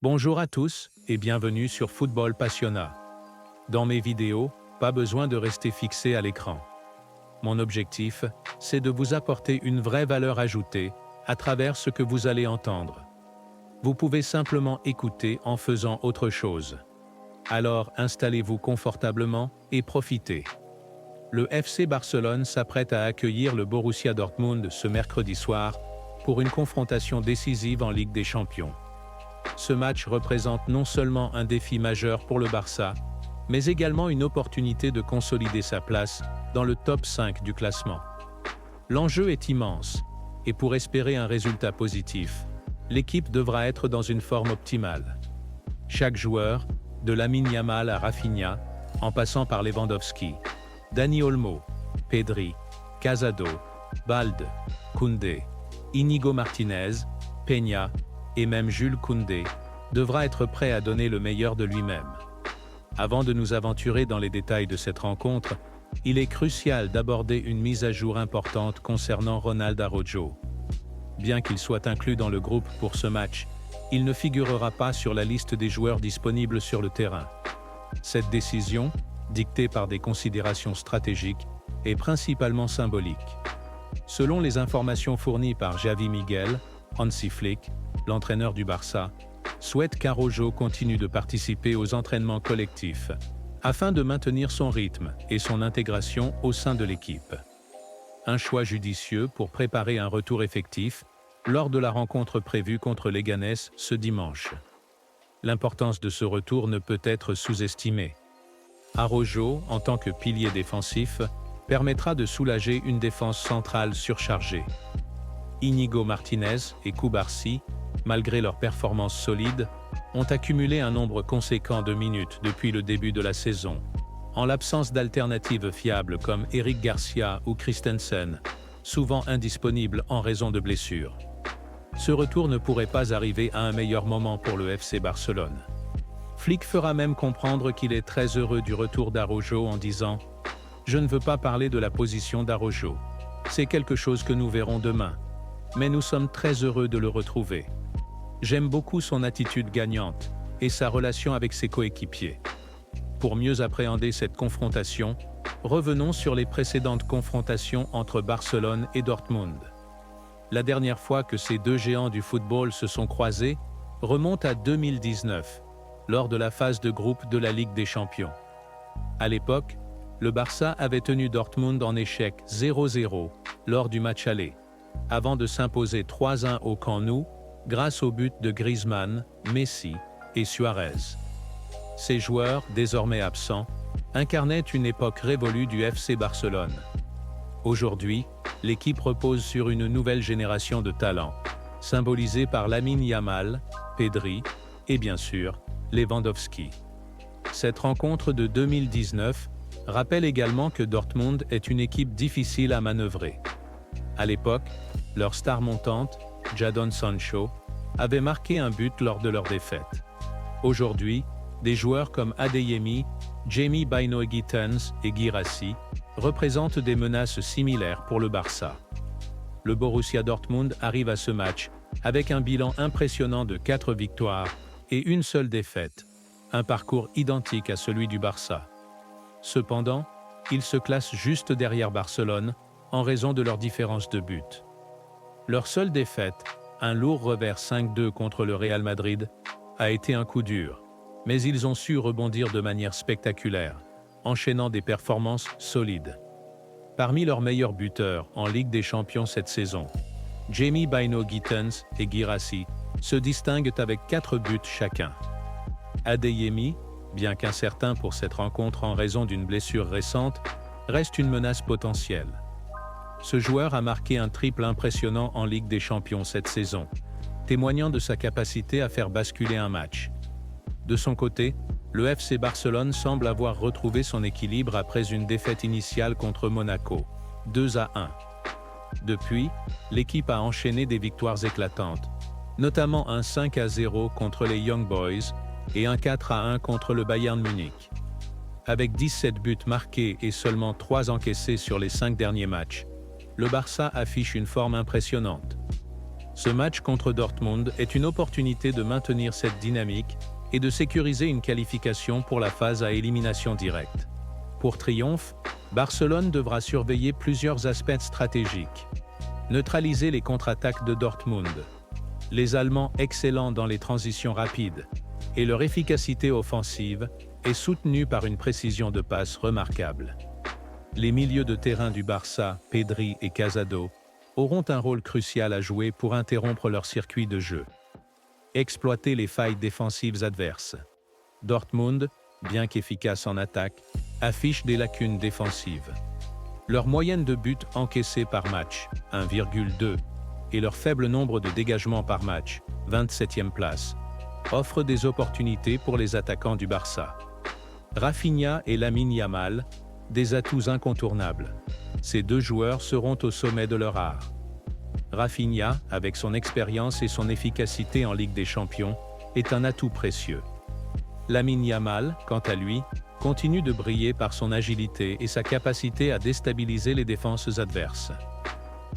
Bonjour à tous et bienvenue sur Football Passionna. Dans mes vidéos, pas besoin de rester fixé à l'écran. Mon objectif, c'est de vous apporter une vraie valeur ajoutée à travers ce que vous allez entendre. Vous pouvez simplement écouter en faisant autre chose. Alors installez-vous confortablement et profitez. Le FC Barcelone s'apprête à accueillir le Borussia Dortmund ce mercredi soir pour une confrontation décisive en Ligue des Champions. Ce match représente non seulement un défi majeur pour le Barça, mais également une opportunité de consolider sa place dans le top 5 du classement. L'enjeu est immense, et pour espérer un résultat positif, l'équipe devra être dans une forme optimale. Chaque joueur, de Lamine Yamal à Rafinha, en passant par Lewandowski, Dani Olmo, Pedri, Casado, Balde, Koundé, Íñigo Martínez, Peña et même Jules Koundé, devra être prêt à donner le meilleur de lui-même. Avant de nous aventurer dans les détails de cette rencontre, il est crucial d'aborder une mise à jour importante concernant Ronald Araujo. Bien qu'il soit inclus dans le groupe pour ce match, il ne figurera pas sur la liste des joueurs disponibles sur le terrain. Cette décision, dictée par des considérations stratégiques, est principalement symbolique. Selon les informations fournies par Xavi Miguel, Hansi Flick, l'entraîneur du Barça, souhaite qu'Araujo continue de participer aux entraînements collectifs, afin de maintenir son rythme et son intégration au sein de l'équipe. Un choix judicieux pour préparer un retour effectif lors de la rencontre prévue contre Leganés ce dimanche. L'importance de ce retour ne peut être sous-estimée. Araujo, en tant que pilier défensif, permettra de soulager une défense centrale surchargée. Íñigo Martínez et Cubarsí, malgré leurs performances solides, ont accumulé un nombre conséquent de minutes depuis le début de la saison, en l'absence d'alternatives fiables comme Eric Garcia ou Christensen, souvent indisponibles en raison de blessures. Ce retour ne pourrait pas arriver à un meilleur moment pour le FC Barcelone. Flick fera même comprendre qu'il est très heureux du retour d'Araujo en disant « Je ne veux pas parler de la position d'Araujo. C'est quelque chose que nous verrons demain. Mais nous sommes très heureux de le retrouver. J'aime beaucoup son attitude gagnante et sa relation avec ses coéquipiers. » Pour mieux appréhender cette confrontation, revenons sur les précédentes confrontations entre Barcelone et Dortmund. La dernière fois que ces deux géants du football se sont croisés remonte à 2019, lors de la phase de groupe de la Ligue des Champions. À l'époque, le Barça avait tenu Dortmund en échec 0-0 lors du match aller, avant de s'imposer 3-1 au Camp Nou grâce au but de Griezmann, Messi et Suarez. Ces joueurs, désormais absents, incarnaient une époque révolue du FC Barcelone. Aujourd'hui, l'équipe repose sur une nouvelle génération de talents, symbolisée par Lamine Yamal, Pedri et bien sûr, Lewandowski. Cette rencontre de 2019 rappelle également que Dortmund est une équipe difficile à manœuvrer. À l'époque, leur star montante, Jadon Sancho, avait marqué un but lors de leur défaite. Aujourd'hui, des joueurs comme Adeyemi, Jamie Bynoe-Gittens et Guirassy représentent des menaces similaires pour le Barça. Le Borussia Dortmund arrive à ce match avec un bilan impressionnant de 4 victoires et une seule défaite, un parcours identique à celui du Barça. Cependant, ils se classent juste derrière Barcelone en raison de leur différence de but. Leur seule défaite, un lourd revers 5-2 contre le Real Madrid, a été un coup dur, mais ils ont su rebondir de manière spectaculaire, enchaînant des performances solides. Parmi leurs meilleurs buteurs en Ligue des Champions cette saison, Jamie Bynoe-Gittens et Guirassy se distinguent avec 4 buts chacun. Adeyemi, bien qu'incertain pour cette rencontre en raison d'une blessure récente, reste une menace potentielle. Ce joueur a marqué un triple impressionnant en Ligue des Champions cette saison, témoignant de sa capacité à faire basculer un match. De son côté, le FC Barcelone semble avoir retrouvé son équilibre après une défaite initiale contre Monaco, 2-1. Depuis, l'équipe a enchaîné des victoires éclatantes, notamment un 5-0 contre les Young Boys et un 4-1 contre le Bayern Munich. Avec 17 buts marqués et seulement 3 encaissés sur les 5 derniers matchs, le Barça affiche une forme impressionnante. Ce match contre Dortmund est une opportunité de maintenir cette dynamique et de sécuriser une qualification pour la phase à élimination directe. Pour triomphe, Barcelone devra surveiller plusieurs aspects stratégiques. Neutraliser les contre-attaques de Dortmund. Les Allemands excellents dans les transitions rapides, et leur efficacité offensive est soutenue par une précision de passe remarquable. Les milieux de terrain du Barça, Pedri et Casado, auront un rôle crucial à jouer pour interrompre leur circuit de jeu. Exploiter les failles défensives adverses. Dortmund, bien qu'efficace en attaque, affiche des lacunes défensives. Leur moyenne de buts encaissés par match, 1,2, et leur faible nombre de dégagements par match, 27e place, offrent des opportunités pour les attaquants du Barça. Rafinha et Lamine Yamal, des atouts incontournables. Ces deux joueurs seront au sommet de leur art. Rafinha, avec son expérience et son efficacité en Ligue des Champions, est un atout précieux. Lamine Yamal, quant à lui, continue de briller par son agilité et sa capacité à déstabiliser les défenses adverses.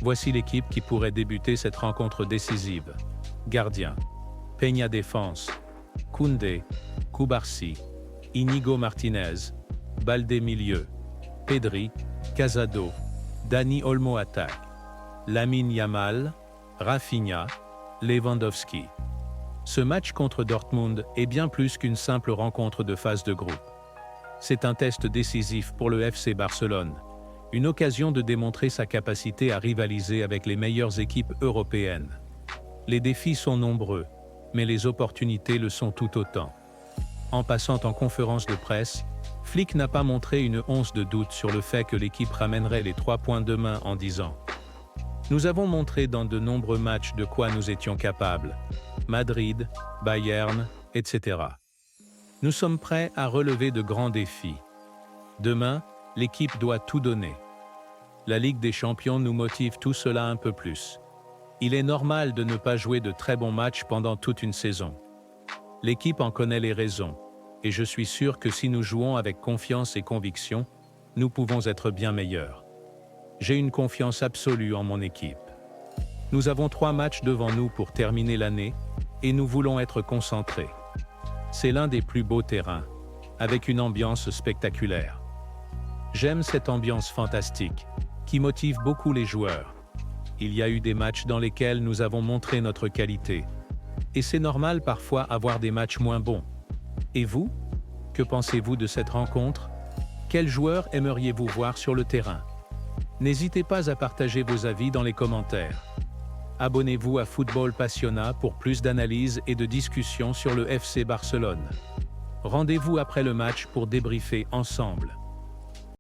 Voici l'équipe qui pourrait débuter cette rencontre décisive. Gardien. Peña défense. Koundé, Cubarsí, Íñigo Martínez, Baldé milieu. Pedri, Casado, Dani Olmo attaque. Lamine Yamal, Rafinha, Lewandowski. Ce match contre Dortmund est bien plus qu'une simple rencontre de phase de groupe. C'est un test décisif pour le FC Barcelone, une occasion de démontrer sa capacité à rivaliser avec les meilleures équipes européennes. Les défis sont nombreux, mais les opportunités le sont tout autant. En passant en conférence de presse, Flick n'a pas montré une once de doute sur le fait que l'équipe ramènerait les 3 points demain en disant « Nous avons montré dans de nombreux matchs de quoi nous étions capables. Madrid, Bayern, etc. Nous sommes prêts à relever de grands défis. Demain, l'équipe doit tout donner. La Ligue des Champions nous motive tout cela un peu plus. Il est normal de ne pas jouer de très bons matchs pendant toute une saison. L'équipe en connaît les raisons, et je suis sûr que si nous jouons avec confiance et conviction, nous pouvons être bien meilleurs. J'ai une confiance absolue en mon équipe. Nous avons 3 matchs devant nous pour terminer l'année, et nous voulons être concentrés. C'est l'un des plus beaux terrains, avec une ambiance spectaculaire. J'aime cette ambiance fantastique, qui motive beaucoup les joueurs. Il y a eu des matchs dans lesquels nous avons montré notre qualité. Et c'est normal parfois avoir des matchs moins bons. Et vous? Que pensez-vous de cette rencontre? Quels joueurs aimeriez-vous voir sur le terrain? N'hésitez pas à partager vos avis dans les commentaires. Abonnez-vous à Football Passionna pour plus d'analyses et de discussions sur le FC Barcelone. Rendez-vous après le match pour débriefer ensemble.